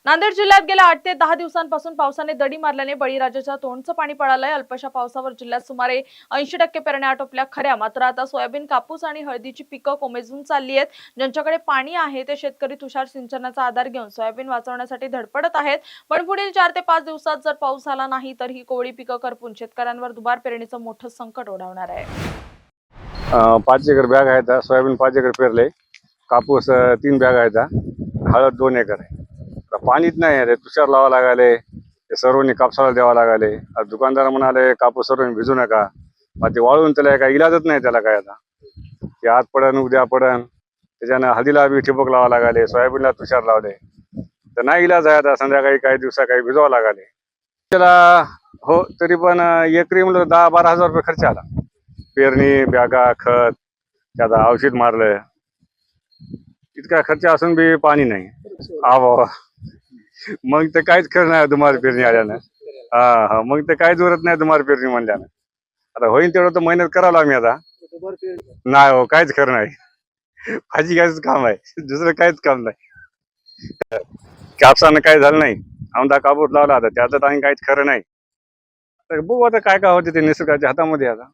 नांदेड जिल्ह्यात गेल्या 8 ते 10 दिवसांपासून पावसाने दडी मारल्याने बळीराजाच्या तोंडचं पाणी पळालंय। अल्पशा पावसावर जिल्ह्यात सुमारे 80% पेरण्या आटोपल्या खऱ्या, मात्र आता सोयाबीन, कापूस आणि हळदीची पिकं कोमेजून चालली आहेत। ज्यांच्याकडे पाणी आहे ते शेतकरी तुषार सिंचनाचा आधार घेऊन सोयाबीन वाचवण्यासाठी धडपडत आहेत। पण पुढील 4 ते 5 दिवसात जर पाऊस झाला नाही तर ही कोवळी पिकं करपून शेतकऱ्यांवर दुबार पेरणीचं मोठं संकट ओढवणार आहे। 5 एकर बॅग आहेत, सोयाबीन 5 एकर पेरले, कापूस 3 बॅग आहेत, हळद 2 एकर आहे। पाणीच नाही रे, तुषार लावा लागाले, सर्वांनी कापसाला द्यावा लागाले। दुकानदार म्हणाले कापूस सर्वांनी भिजू नका, मग ते वाळून त्याला काय इलाजच नाही, त्याला काय आता ते आज पडन उद्या पडन। त्याच्यानं हळदीला बी ठिबक लावा लागाले, सोयाबीनला तुषार लावले, तर नाही इलाज आहे। आता संध्याकाळी काही दिवसा काही भिजवा लागाले त्याला। हो, तरी पण एकरी म्हणलं 10-12 हजार रुपये खर्च आला। पेरणी, बॅगा, खत, त्याचा औषध मारलं, इतका खर्च असून बी पाणी नाही। मग ते काहीच खरं नाही तुम्हाला पेरणी आल्यानं। हा, मग ते काहीच उरत नाही तुम्हाला पेरणी म्हणल्यानं। आता होईन तेवढं तर मेहनत करावं आम्ही आता। नाही हो, काहीच खरं नाही, भाजी घ्यायचं काम आहे, दुसरं काहीच काम नाही। कापसानं काही झालं नाही, आमदा कापूस लावला आता त्याचं आणि काहीच खरं नाही। तर बघू आता काय काय होते, ते निसर्गाच्या हातामध्ये आता।